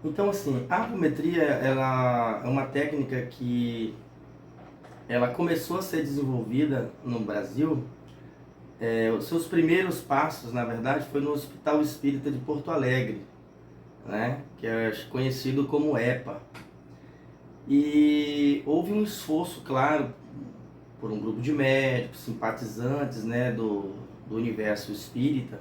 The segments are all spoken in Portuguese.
Então, assim, a apometria, ela é uma técnica que ela começou a ser desenvolvida no Brasil. Os seus primeiros passos, na verdade, foi no Hospital Espírita de Porto Alegre, né? Que é conhecido como EPA. E houve um esforço, claro, por um grupo de médicos, simpatizantes, né, do universo espírita.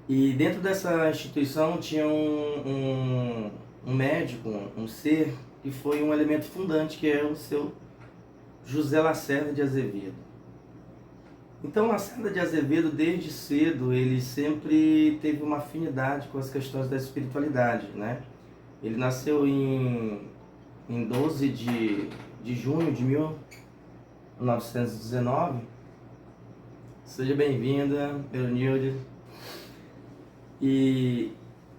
E dentro dessa instituição tinha um médico, um ser, que foi um elemento fundante, que é o seu José Lacerda de Azevedo. Então, Lacerda de Azevedo, desde cedo, ele sempre teve uma afinidade com as questões da espiritualidade, né? Ele nasceu em 12 de junho de 1919. Seja bem-vinda, Eronilde. E,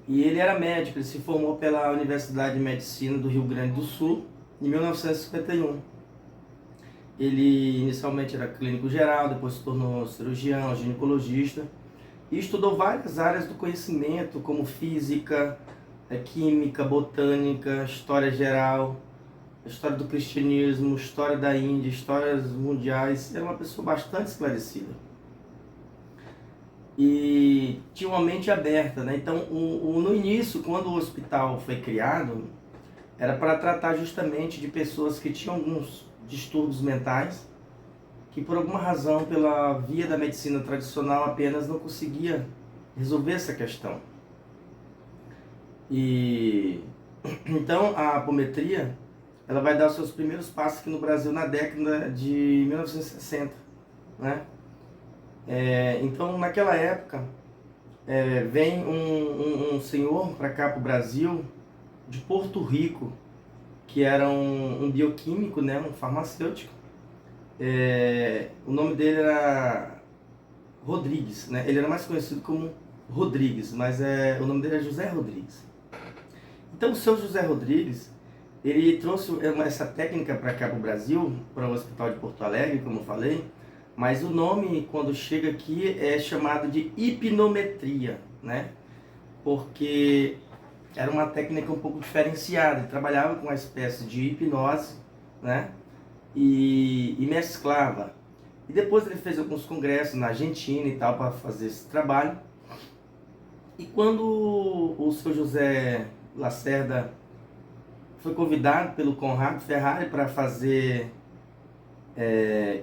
e ele era médico, ele se formou pela Universidade de Medicina do Rio Grande do Sul em 1951. Ele inicialmente era clínico geral, depois se tornou cirurgião, ginecologista e estudou várias áreas do conhecimento, como física, química, botânica, história geral, história do cristianismo, história da Índia, histórias mundiais. Era uma pessoa bastante esclarecida e tinha uma mente aberta, né? Então, no início, quando o hospital foi criado, era para tratar justamente de pessoas que tinham alguns distúrbios mentais, que por alguma razão, pela via da medicina tradicional, apenas não conseguia resolver essa questão. E então a apometria, ela vai dar os seus primeiros passos aqui no Brasil na década de 1960, né? Então, naquela época, vem um senhor para cá, para o Brasil, de Porto Rico, que era um bioquímico, né, um farmacêutico. O nome dele era Rodrigues, né? Ele era mais conhecido como Rodrigues, mas o nome dele é José Rodrigues. Então, o seu José Rodrigues, ele trouxe essa técnica para cá, para o Brasil, para o Hospital de Porto Alegre, como eu falei, mas o nome, quando chega aqui, é chamado de hipnometria, né? Porque era uma técnica um pouco diferenciada, ele trabalhava com uma espécie de hipnose, né? E mesclava. E depois ele fez alguns congressos na Argentina e tal para fazer esse trabalho. E quando o seu José Lacerda foi convidado pelo Conrado Ferrari para fazer,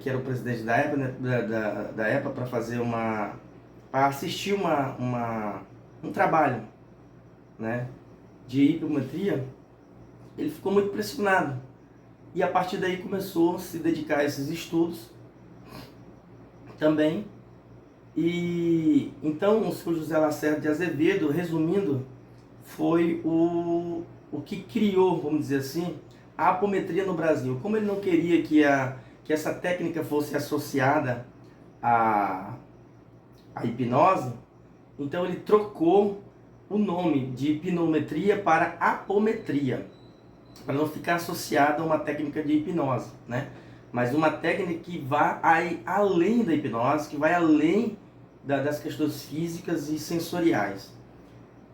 que era o presidente da EPA, né, da EPA, para fazer para assistir um trabalho, né, de hipnometria, ele ficou muito impressionado. E a partir daí começou a se dedicar a esses estudos também. E então o seu José Lacerda de Azevedo, resumindo, foi o que criou, vamos dizer assim, a apometria no Brasil. Como ele não queria que essa técnica fosse associada à hipnose, então ele trocou o nome de hipnometria para apometria, para não ficar associado a uma técnica de hipnose, né? Mas uma técnica que vai além da hipnose, que vai além das questões físicas e sensoriais.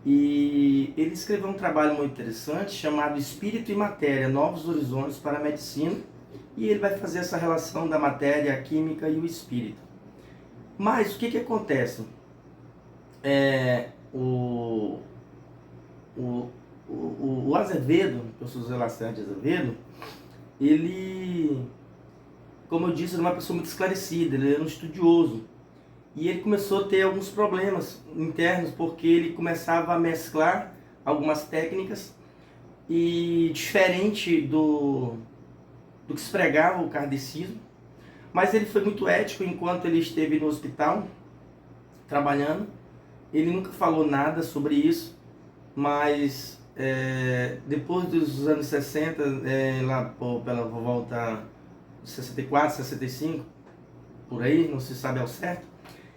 E ele escreveu um trabalho muito interessante chamado Espírito e Matéria, Novos Horizontes para a Medicina, e ele vai fazer essa relação da matéria, a química e o espírito. Mas o que acontece? O Azevedo, o professor José Lacerda de Azevedo, ele, como eu disse, era uma pessoa muito esclarecida, ele era um estudioso. E ele começou a ter alguns problemas internos, porque ele começava a mesclar algumas técnicas e diferente do que se pregava o kardecismo. Mas ele foi muito ético enquanto ele esteve no hospital, trabalhando. Ele nunca falou nada sobre isso, mas depois dos anos 60, lá pela volta de 64, 65, por aí, não se sabe ao certo,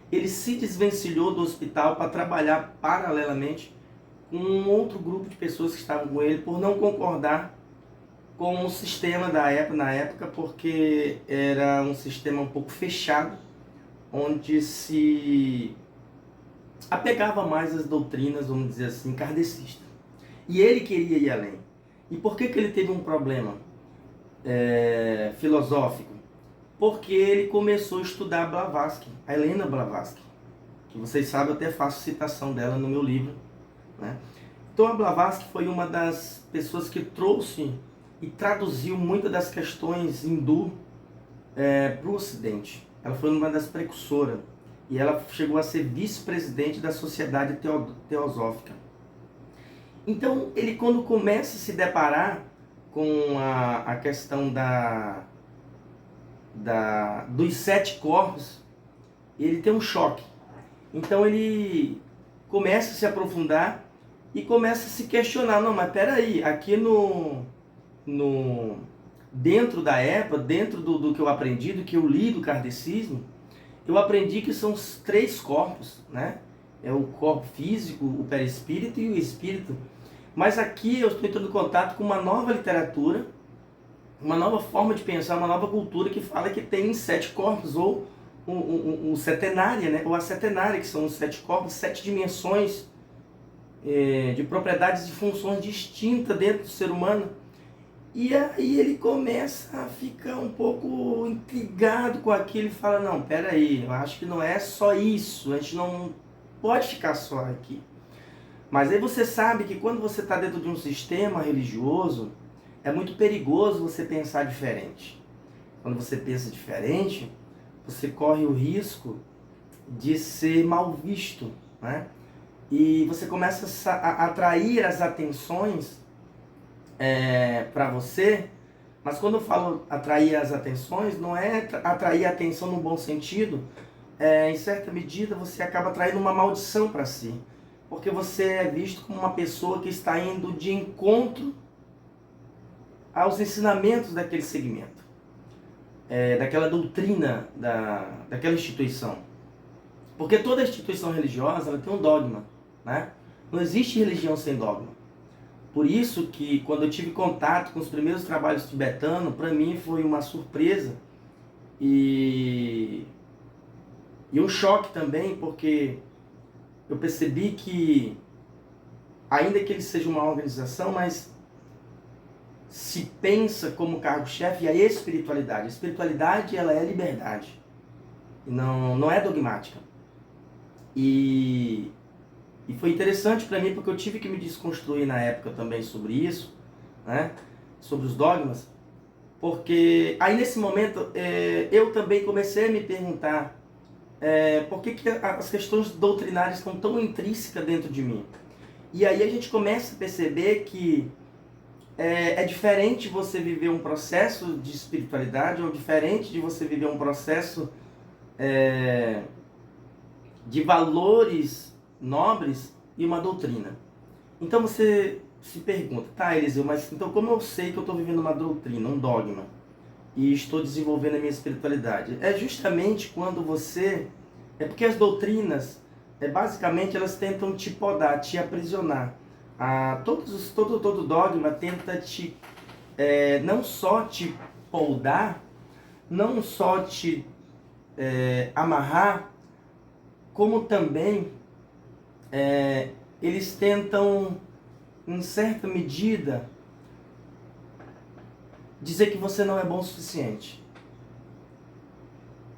ele se desvencilhou do hospital para trabalhar paralelamente com um outro grupo de pessoas que estavam com ele, por não concordar com o sistema da época, na época, porque era um sistema um pouco fechado, onde se apegava mais às doutrinas, vamos dizer assim, kardecistas. E ele queria ir além. E por que ele teve um problema filosófico? Porque ele começou a estudar Blavatsky, a Helena Blavatsky, que vocês sabem, eu até faço citação dela no meu livro, né? Então a Blavatsky foi uma das pessoas que trouxe e traduziu muitas das questões hindu para o Ocidente. Ela foi uma das precursoras e ela chegou a ser vice-presidente da Sociedade Teosófica. Então ele, quando começa a se deparar com a questão dos 7 corpos, ele tem um choque. Então ele começa a se aprofundar e começa a se questionar. Não, mas peraí, aqui dentro da época, dentro do que eu aprendi, do que eu li do kardecismo, eu aprendi que são os 3 corpos, né? É o corpo físico, o perispírito e o espírito. Mas aqui eu estou entrando em contato com uma nova literatura, uma nova forma de pensar, uma nova cultura que fala que tem 7 corpos, ou o setenária, né? Ou a setenária, que são os 7 corpos, 7 dimensões de propriedades e funções distintas dentro do ser humano. E aí ele começa a ficar um pouco intrigado com aquilo e fala, não, peraí, eu acho que não é só isso, a gente não pode ficar só aqui. Mas aí você sabe que quando você está dentro de um sistema religioso, é muito perigoso você pensar diferente. Quando você pensa diferente, você corre o risco de ser mal visto, né? E você começa a atrair as atenções para você, mas quando eu falo atrair as atenções, não é atrair a atenção no bom sentido. Em certa medida você acaba atraindo uma maldição para si, porque você é visto como uma pessoa que está indo de encontro aos ensinamentos daquele segmento, daquela doutrina, daquela instituição. Porque toda instituição religiosa ela tem um dogma, né? Não existe religião sem dogma. Por isso que quando eu tive contato com os primeiros trabalhos tibetanos, para mim foi uma surpresa e um choque também, porque eu percebi que, ainda que ele seja uma organização, mas se pensa como cargo-chefe a espiritualidade. A espiritualidade ela é liberdade, não é dogmática. E foi interessante para mim, porque eu tive que me desconstruir na época também sobre isso, né? Sobre os dogmas, porque aí nesse momento eu também comecei a me perguntar por que as questões doutrinárias estão tão intrínsecas dentro de mim. E aí a gente começa a perceber que é diferente você viver um processo de espiritualidade, ou diferente de você viver um processo de valores nobres e uma doutrina. Então você se pergunta, tá, Eliseu, mas então como eu sei que eu estou vivendo uma doutrina, um dogma, e estou desenvolvendo a minha espiritualidade? É justamente quando você... porque as doutrinas, basicamente, elas tentam te podar, te aprisionar. Todo dogma tenta te... não só te podar, não só te amarrar, como também eles tentam, em certa medida, dizer que você não é bom o suficiente.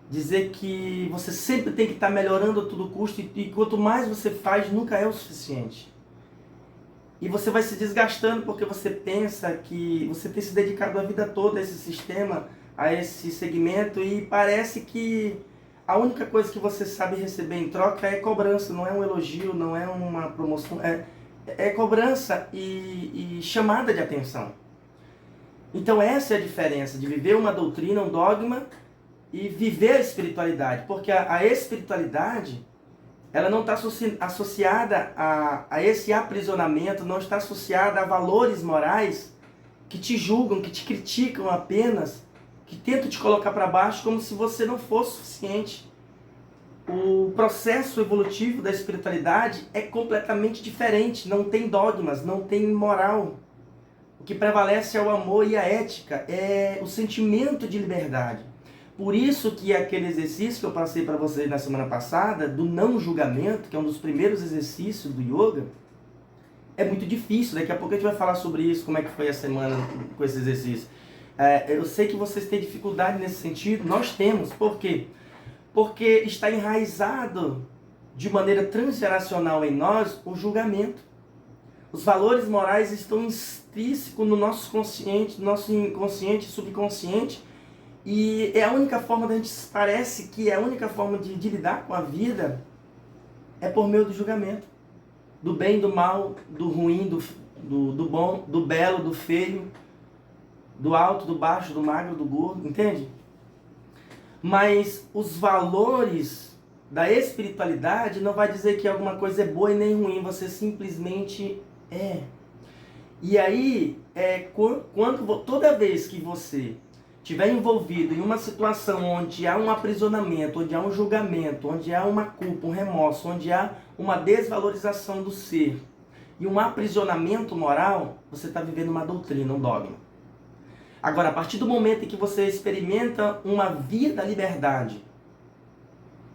Dizer que você sempre tem que estar melhorando a todo custo e quanto mais você faz, nunca é o suficiente. E você vai se desgastando porque você pensa que você tem se dedicado a vida toda a esse sistema, a esse segmento, e parece que a única coisa que você sabe receber em troca é cobrança, não é um elogio, não é uma promoção, é cobrança e chamada de atenção. Então essa é a diferença de viver uma doutrina, um dogma, e viver a espiritualidade. Porque a espiritualidade, ela não está associada a esse aprisionamento, não está associada a valores morais que te julgam, que te criticam apenas, que tentam te colocar para baixo como se você não fosse suficiente. O processo evolutivo da espiritualidade é completamente diferente, não tem dogmas, não tem moral. O que prevalece é o amor e a ética, é o sentimento de liberdade. Por isso que aquele exercício que eu passei para vocês na semana passada, do não julgamento, que é um dos primeiros exercícios do yoga, É muito difícil, daqui a pouco a gente vai falar sobre isso, como é que foi a semana com esse exercício. Eu sei que vocês têm dificuldade nesse sentido, nós temos, por quê? Porque está enraizado de maneira transgeracional em nós o julgamento. Os valores morais estão intrínsecos no nosso consciente, no nosso inconsciente, subconsciente, e é a única forma da gente, parece que é a única forma de lidar com a vida é por meio do julgamento. Do bem, do mal, do ruim, do bom, do belo, do feio, do alto, do baixo, do magro, do gordo, entende? Mas os valores da espiritualidade não vai dizer que alguma coisa é boa e nem ruim, você simplesmente é. E aí, toda vez que você estiver envolvido em uma situação onde há um aprisionamento, onde há um julgamento, onde há uma culpa, um remorso, onde há uma desvalorização do ser e um aprisionamento moral, você está vivendo uma doutrina, um dogma. Agora, a partir do momento em que você experimenta uma via da liberdade,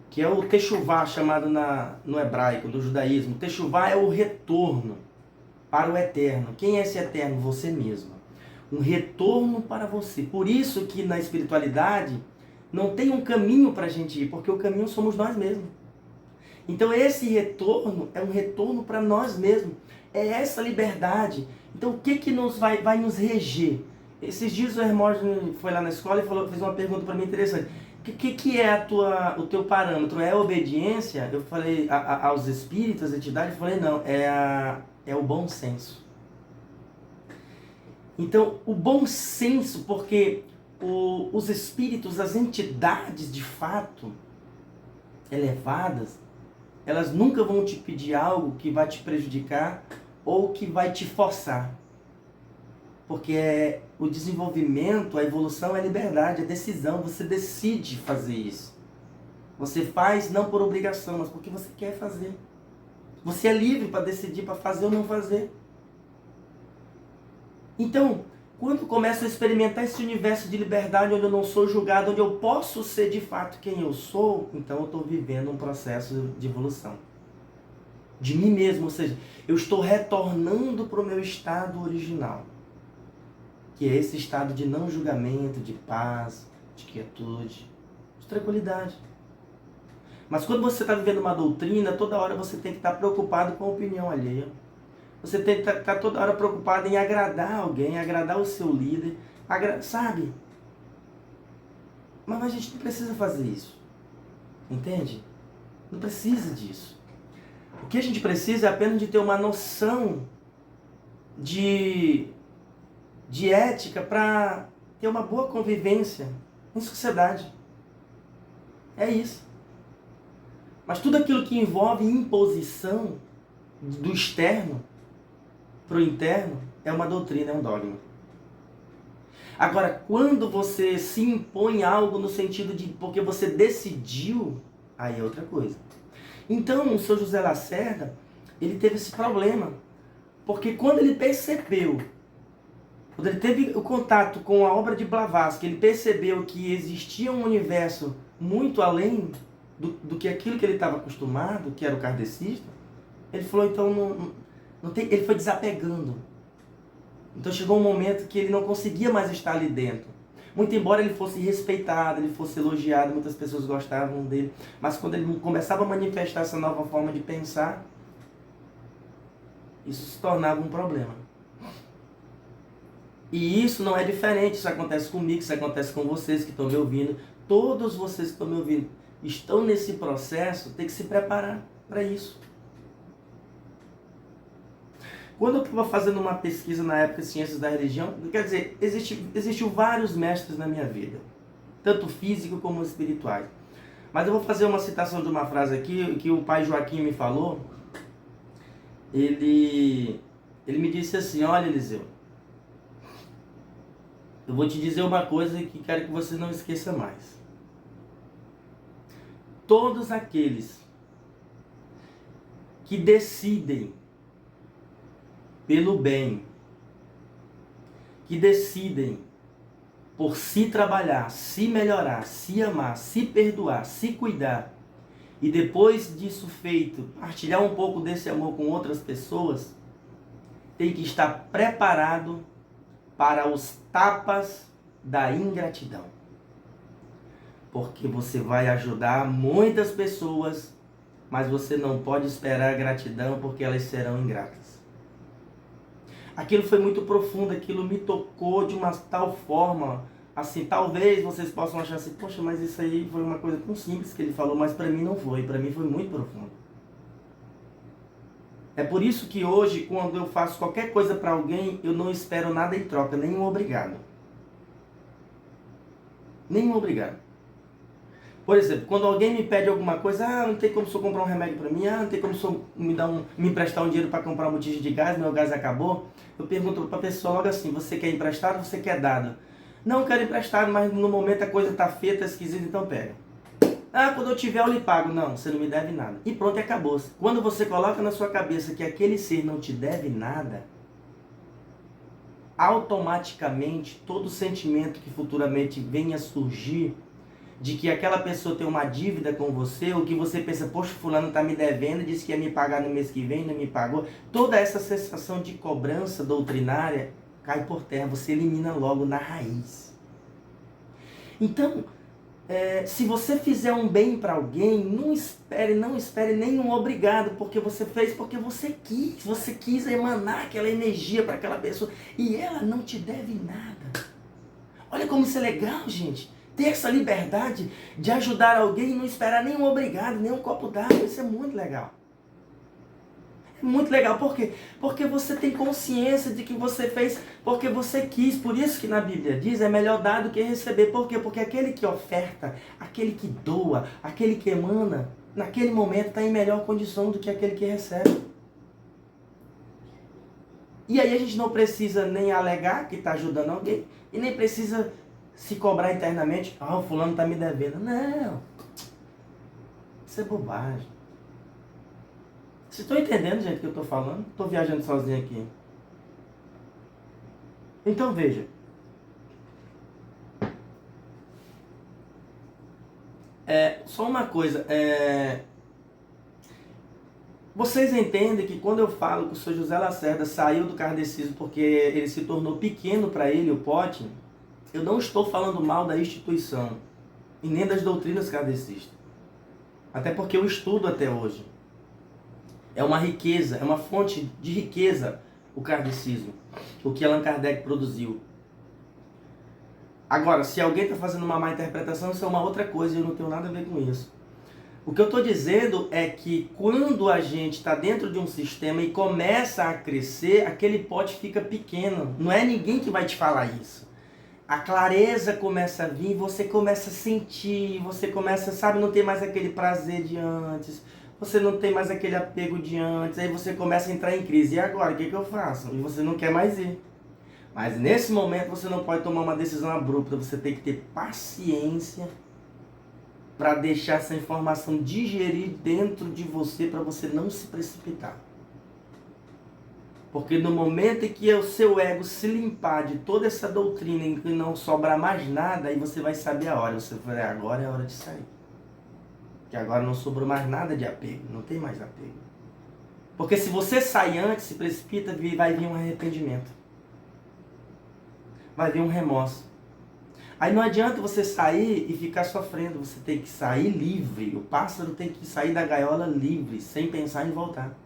que é o techuvá, chamado no hebraico, do judaísmo, techuvá é o retorno para o eterno. Quem é esse eterno? Você mesmo. Um retorno para você. Por isso que na espiritualidade não tem um caminho para a gente ir, porque o caminho somos nós mesmos. Então esse retorno é um retorno para nós mesmos. É essa liberdade. Então o que vai nos reger? Esses dias o Hermógenes foi lá na escola e fez uma pergunta para mim interessante. O que é o teu parâmetro? É a obediência? Eu falei aos espíritos, às entidades, eu falei não, é o bom senso. Então, o bom senso, porque os espíritos, as entidades de fato elevadas, elas nunca vão te pedir algo que vai te prejudicar ou que vai te forçar. Porque o desenvolvimento, a evolução é liberdade, é decisão, você decide fazer isso. Você faz não por obrigação, mas porque você quer fazer. Você é livre para decidir, para fazer ou não fazer. Então, quando começo a experimentar esse universo de liberdade onde eu não sou julgado, onde eu posso ser de fato quem eu sou, então eu estou vivendo um processo de evolução. De mim mesmo, ou seja, eu estou retornando para o meu estado original. Que é esse estado de não julgamento, de paz, de quietude, de tranquilidade. Mas quando você está vivendo uma doutrina, toda hora você tem que estar preocupado com a opinião alheia. Você tem que estar toda hora preocupado em agradar alguém, agradar o seu líder, sabe? Mas a gente não precisa fazer isso. Entende? Não precisa disso. O que a gente precisa é apenas de ter uma noção de ética para ter uma boa convivência em sociedade. É isso. Mas tudo aquilo que envolve imposição do externo para o interno é uma doutrina, é um dogma. Agora, quando você se impõe algo no sentido de porque você decidiu, aí é outra coisa. Então, o Sr. José Lacerda, ele teve esse problema. Porque quando ele percebeu, quando ele teve o contato com a obra de Blavatsky, ele percebeu que existia um universo muito além do que aquilo que ele estava acostumado, que era o kardecista, ele falou, então, não tem, ele foi desapegando. Então chegou um momento que ele não conseguia mais estar ali dentro. Muito embora ele fosse respeitado, ele fosse elogiado, muitas pessoas gostavam dele, mas quando ele começava a manifestar essa nova forma de pensar, isso se tornava um problema. E isso não é diferente, isso acontece comigo, isso acontece com vocês que estão me ouvindo. Todos vocês que estão me ouvindo estão nesse processo, tem que se preparar para isso. Quando eu estava fazendo uma pesquisa na época de Ciências da Religião, quer dizer, existiu vários mestres na minha vida, tanto físico como espirituais. Mas eu vou fazer uma citação de uma frase aqui, que o pai Joaquim me falou. Ele me disse assim, olha Eliseu, eu vou te dizer uma coisa que quero que você não esqueça mais. Todos aqueles que decidem pelo bem, que decidem por se trabalhar, se melhorar, se amar, se perdoar, se cuidar, e depois disso feito, partilhar um pouco desse amor com outras pessoas, tem que estar preparado para os tapas da ingratidão. Porque você vai ajudar muitas pessoas, mas você não pode esperar gratidão porque elas serão ingratas. Aquilo foi muito profundo, aquilo me tocou de uma tal forma, assim, talvez vocês possam achar assim, poxa, mas isso aí foi uma coisa tão simples que ele falou, mas para mim não foi, para mim foi muito profundo. É por isso que hoje, quando eu faço qualquer coisa para alguém, eu não espero nada em troca, nenhum obrigado. Nenhum obrigado. Por exemplo, quando alguém me pede alguma coisa, não tem como o senhor comprar um remédio para mim, não tem como o senhor me emprestar um dinheiro para comprar um botija de gás, meu gás acabou. Eu pergunto para a pessoa logo assim, você quer emprestado ou você quer dado? Não quero emprestado, mas no momento a coisa está feia, está esquisita, então pega. Quando eu tiver eu lhe pago. Não, você não me deve nada. E pronto, e acabou. Quando você coloca na sua cabeça que aquele ser não te deve nada, automaticamente todo sentimento que futuramente venha a surgir de que aquela pessoa tem uma dívida com você, ou que você pensa, poxa, fulano está me devendo, disse que ia me pagar no mês que vem, não me pagou, toda essa sensação de cobrança doutrinária cai por terra, você elimina logo na raiz. Então, se você fizer um bem para alguém, não espere nenhum obrigado, porque você fez porque você quis emanar aquela energia para aquela pessoa, e ela não te deve nada. Olha como isso é legal, gente. Ter essa liberdade de ajudar alguém e não esperar nenhum obrigado, nenhum copo d'água, isso é muito legal. É muito legal, por quê? Porque você tem consciência de que você fez porque você quis. Por isso que na Bíblia diz, é melhor dar do que receber. Por quê? Porque aquele que oferta, aquele que doa, aquele que emana, naquele momento está em melhor condição do que aquele que recebe. E aí a gente não precisa nem alegar que está ajudando alguém, e nem precisa se cobrar internamente, o fulano está me devendo. Não, isso é bobagem. Vocês estão entendendo, gente, o que eu estou falando? Estou viajando sozinho aqui. Então veja. Só uma coisa. Vocês entendem que quando eu falo que o Sr. José Lacerda saiu do kardecismo porque ele se tornou pequeno para ele, o pote, eu não estou falando mal da instituição e nem das doutrinas kardecistas. Até porque eu estudo até hoje. É uma riqueza, é uma fonte de riqueza o kardecismo, o que Allan Kardec produziu. Agora, se alguém está fazendo uma má interpretação, isso é uma outra coisa e eu não tenho nada a ver com isso. O que eu estou dizendo é que quando a gente está dentro de um sistema e começa a crescer, aquele pote fica pequeno. Não é ninguém que vai te falar isso. A clareza começa a vir, você começa a sentir, você começa, sabe, não tem mais aquele prazer de antes, você não tem mais aquele apego de antes, aí você começa a entrar em crise. E agora, o que eu faço? E você não quer mais ir. Mas nesse momento você não pode tomar uma decisão abrupta, você tem que ter paciência para deixar essa informação digerir dentro de você, para você não se precipitar. Porque no momento em que o seu ego se limpar de toda essa doutrina, em que não sobrar mais nada, aí você vai saber a hora. Você vai, agora é a hora de sair. Que agora não sobrou mais nada de apego, não tem mais apego. Porque se você sai antes, se precipita, vai vir um arrependimento. Vai vir um remorso. Aí não adianta você sair e ficar sofrendo, você tem que sair livre. O pássaro tem que sair da gaiola livre, sem pensar em voltar.